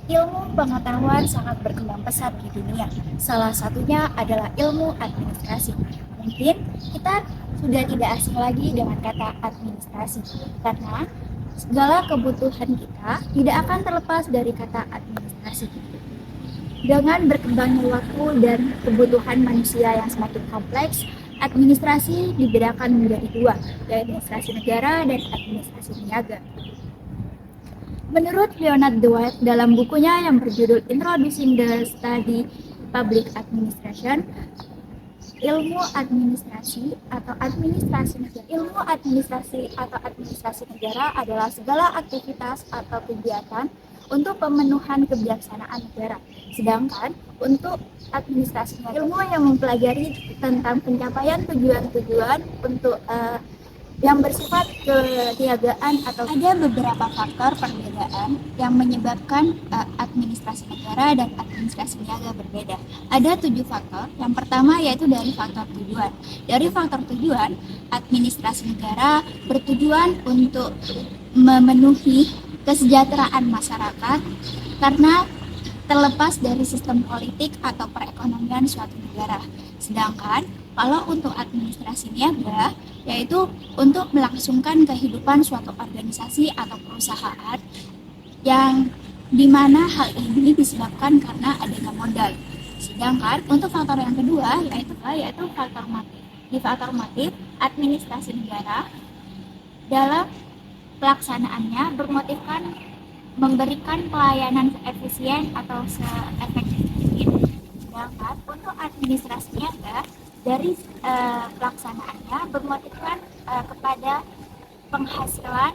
Ilmu pengetahuan sangat berkembang pesat di dunia. Salah satunya adalah ilmu administrasi. Mungkin kita sudah tidak asing lagi dengan kata administrasi, karena segala kebutuhan kita tidak akan terlepas dari kata administrasi. Dengan berkembangnya waktu dan kebutuhan manusia yang semakin kompleks, administrasi dibedakan menjadi dua, yaitu administrasi negara dan administrasi niaga. Menurut Leonard Dwight dalam bukunya yang berjudul Introducing the Study Public Administration, ilmu administrasi atau administrasi negara adalah segala aktivitas atau kegiatan untuk pemenuhan kebijaksanaan negara. Sedangkan untuk administrasi ilmu yang mempelajari tentang pencapaian tujuan-tujuan untuk yang bersifat keniagaan atau ada beberapa faktor perbedaan yang menyebabkan administrasi negara dan administrasi niaga berbeda. Ada 7 faktor. Yang pertama yaitu dari faktor tujuan. Dari faktor tujuan, administrasi negara bertujuan untuk memenuhi kesejahteraan masyarakat karena terlepas dari sistem politik atau perekonomian suatu negara. Sedangkan kalau untuk administrasi niaga, yaitu untuk melangsungkan kehidupan suatu organisasi atau perusahaan yang dimana hal ini disebabkan karena adanya modal. Sedangkan untuk faktor yang kedua yaitu faktor motif. Di faktor motif, administrasi negara dalam pelaksanaannya bermotifkan memberikan pelayanan efisien atau seefektif mungkin. Sedangkan untuk administrasi niaga dari pelaksanaannya bermotifkan kepada penghasilan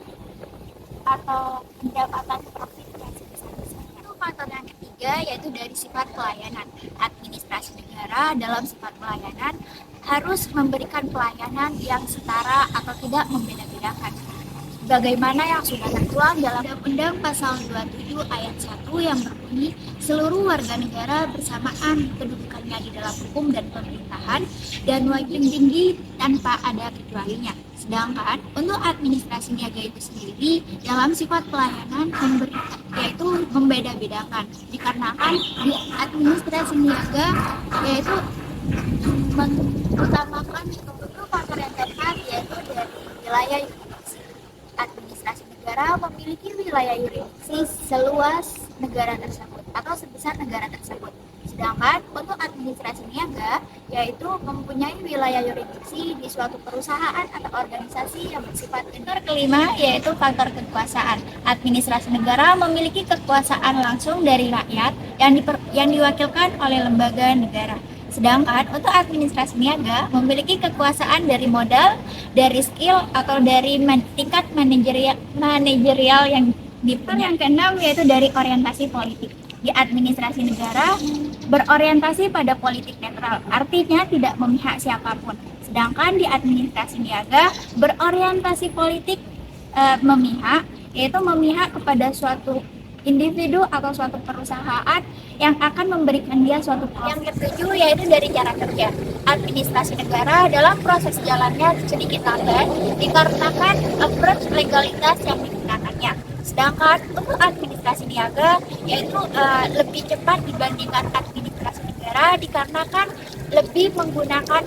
atau pendapatan profit yang sebesar-besarnya. Faktor yang ketiga yaitu dari sifat pelayanan. Administrasi negara dalam sifat pelayanan harus memberikan pelayanan yang setara atau tidak membeda-bedakan. Bagaimana yang sudah tertuang dalam Undang-Undang Pasal 27 Ayat 1 yang berbunyi, seluruh warga negara bersamaan kedudukannya di dalam hukum dan pemerintahan dan wajib tinggi tanpa ada kecualinya. Sedangkan untuk administrasi niaga itu sendiri dalam sifat pelayanan yaitu membeda-bedakan. Dikarenakan di administrasi niaga yaitu mengutamakan faktor yang keempat yaitu dari wilayah yurisdiksi. Administrasi negara memiliki wilayah yurisdiksi seluas negara tersebut atau sebesar negara tersebut. Sedangkan untuk administrasi niaga yaitu mempunyai wilayah yurisdiksi di suatu perusahaan atau organisasi yang bersifat faktor kelima yaitu faktor kekuasaan. Administrasi negara memiliki kekuasaan langsung dari rakyat yang diwakilkan oleh lembaga negara. Sedangkan untuk administrasi niaga memiliki kekuasaan dari modal, dari skill atau dari tingkat manajerial yang dipunyai. Yang keenam yaitu dari orientasi politik. Di administrasi negara berorientasi pada politik netral, artinya tidak memihak siapapun. Sedangkan di administrasi niaga berorientasi politik memihak, yaitu memihak kepada suatu individu atau suatu perusahaan yang akan memberikan dia suatu profit. Yang ketujuh yaitu dari cara kerja. Administrasi negara dalam proses jalannya sedikit lambat dikarenakan approach legalitas yang digunakannya. Sedangkan untuk administrasi niaga yaitu lebih cepat dibandingkan administrasi negara dikarenakan lebih menggunakan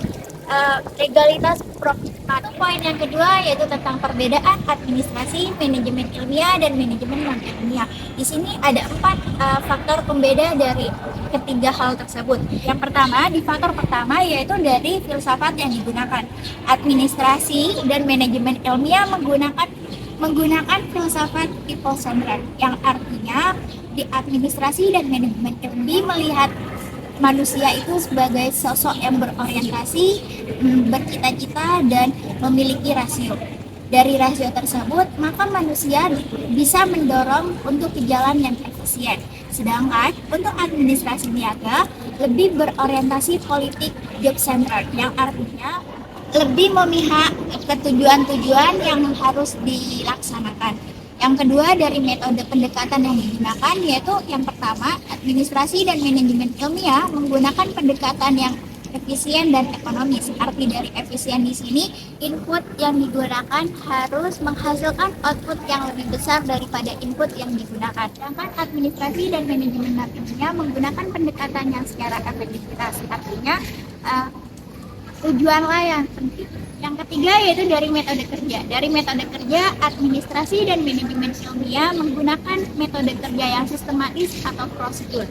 legalitas profit. Poin yang kedua yaitu tentang perbedaan administrasi, manajemen ilmiah, dan manajemen non-ilmiah. Di sini ada 4 faktor pembeda dari ketiga hal tersebut. Yang pertama, di faktor pertama yaitu dari filsafat yang digunakan. Administrasi dan manajemen ilmiah menggunakan filsafat people-centered, yang artinya di administrasi dan manajemen ilmiah melihat manusia itu sebagai sosok yang berorientasi, bercita-cita, dan memiliki rasio. Dari rasio tersebut, maka manusia bisa mendorong untuk ke jalan yang efisien. Sedangkan untuk administrasi niaga lebih berorientasi politik job-centered, yang artinya lebih memihak ke tujuan-tujuan yang harus dilaksanakan. Yang kedua dari metode pendekatan yang digunakan yaitu yang pertama, administrasi dan manajemen ilmiah menggunakan pendekatan yang efisien dan ekonomis. Arti dari efisien di sini, input yang digunakan harus menghasilkan output yang lebih besar daripada input yang digunakan. Sedangkan administrasi dan manajemen marketingnya menggunakan pendekatan yang secara efektivitas. Artinya tujuan yang penting. Yang ketiga yaitu dari metode kerja. Dari metode kerja, administrasi dan manajemen ilmiah menggunakan metode kerja yang sistematis atau prosedur.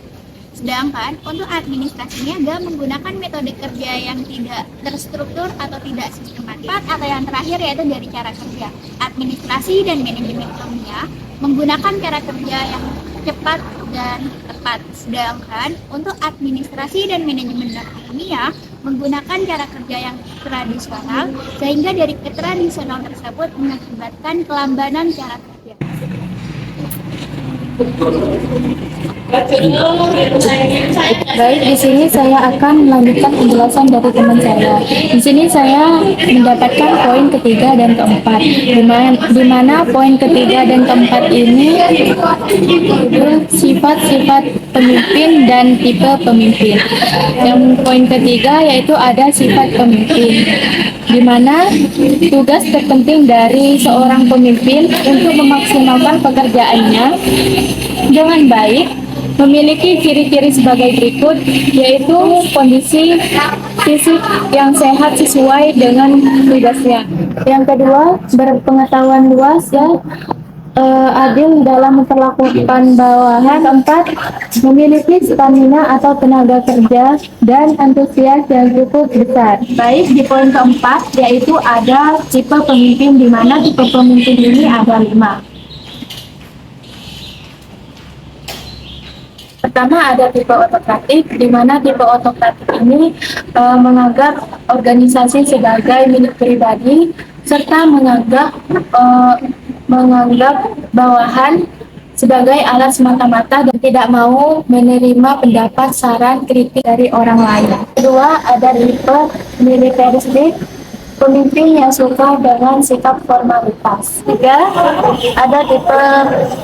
Sedangkan untuk administrasi niaga menggunakan metode kerja yang tidak terstruktur atau tidak sistematis. Atau yang terakhir yaitu dari cara kerja. Administrasi dan manajemen ilmiah menggunakan cara kerja yang cepat dan tepat. Sedangkan untuk administrasi dan manajemen ilmiah menggunakan cara kerja yang tradisional, sehingga dari ketradisional tersebut mengakibatkan kelambanan cara kerja. Baik, di sini saya akan melanjutkan penjelasan dari teman saya. Di sini saya mendapatkan poin ketiga dan keempat, di mana poin ketiga dan keempat ini sifat-sifat pemimpin dan tipe pemimpin. Yang poin ketiga yaitu ada sifat pemimpin, di mana tugas terpenting dari seorang pemimpin untuk memaksimalkan pekerjaannya dengan baik memiliki ciri-ciri sebagai berikut, yaitu kondisi fisik yang sehat sesuai dengan tugasnya. Yang kedua, berpengetahuan luas dan adil dalam memperlakukan bawahan. Keempat, memiliki stamina atau tenaga kerja dan antusias yang cukup besar. Baik, di poin keempat yaitu ada tipe pemimpin, di mana tipe pemimpin ini ada 5. Pertama ada tipe otokratik, di mana tipe otokratik ini menganggap organisasi sebagai milik pribadi serta menganggap bawahan sebagai alat semata-mata dan tidak mau menerima pendapat, saran, kritik dari orang lain. Kedua ada tipe militeristik, pemimpin yang suka dengan sikap formalitas. Tiga, ada tipe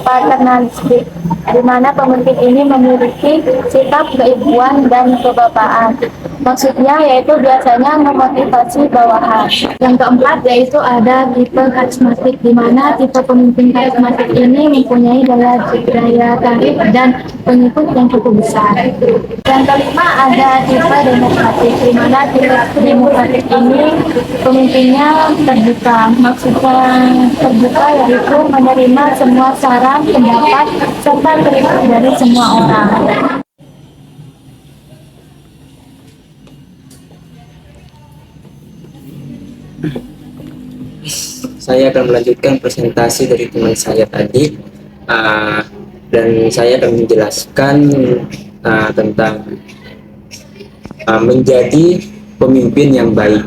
paternalistik, di mana pemimpin ini memiliki sikap keibuan dan kebapaan. Maksudnya yaitu biasanya memotivasi bawahan. Yang keempat yaitu ada tipe karismatik, di mana tipe pemimpin karismatik ini mempunyai daya tarik dan pengikut yang cukup besar. Yang kelima ada tipe demokratik, di mana tipe demokratik ini pemimpinnya terbuka. Maksudnya terbuka yaitu menerima semua saran, pendapat, serta kritik dari semua orang. Saya akan melanjutkan presentasi dari teman saya tadi, dan saya akan menjelaskan tentang menjadi pemimpin yang baik.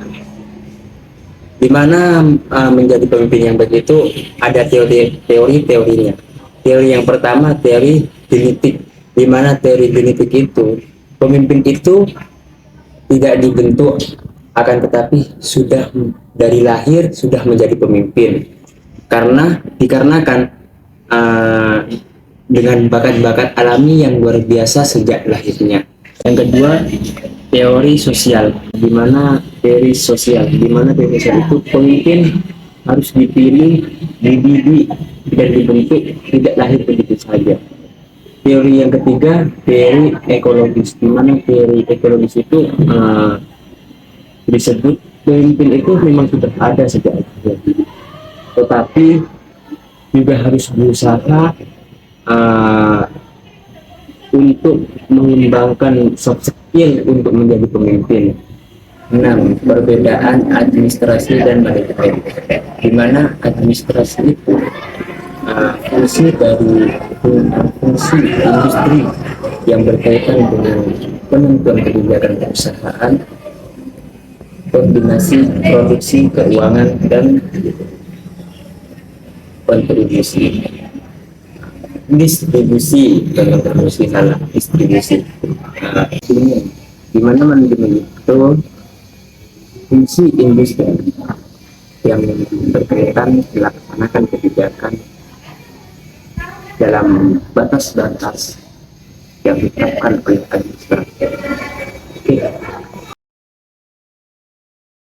Di mana menjadi pemimpin yang baik itu ada teori-teorinya. Teori yang pertama teori genetik, di mana teori genetik itu pemimpin itu tidak dibentuk, akan tetapi sudah dari lahir sudah menjadi pemimpin dikarenakan dengan bakat-bakat alami yang luar biasa sejak lahirnya. Yang kedua teori sosial, di mana teori sosial itu pemimpin harus dipilih, dididik dan dibentuk, tidak lahir begitu saja. Teori yang ketiga teori ekologis, di mana teori ekologis itu disebut pemimpin itu memang sudah ada sejak awal, tetapi juga harus berusaha untuk mengembangkan soft skill untuk menjadi pemimpin. 6. Perbedaan administrasi dan manajemen, di mana administrasi itu fungsi industri yang berkaitan dengan penentuan kebijakan perusahaan, koordinasi produksi, keuangan, dan distribusi. Di mana manajemen itu fungsi industri yang berkaitan melaksanakan kebijakan dalam batas-batas yang ditetapkan oleh administrator. Oke.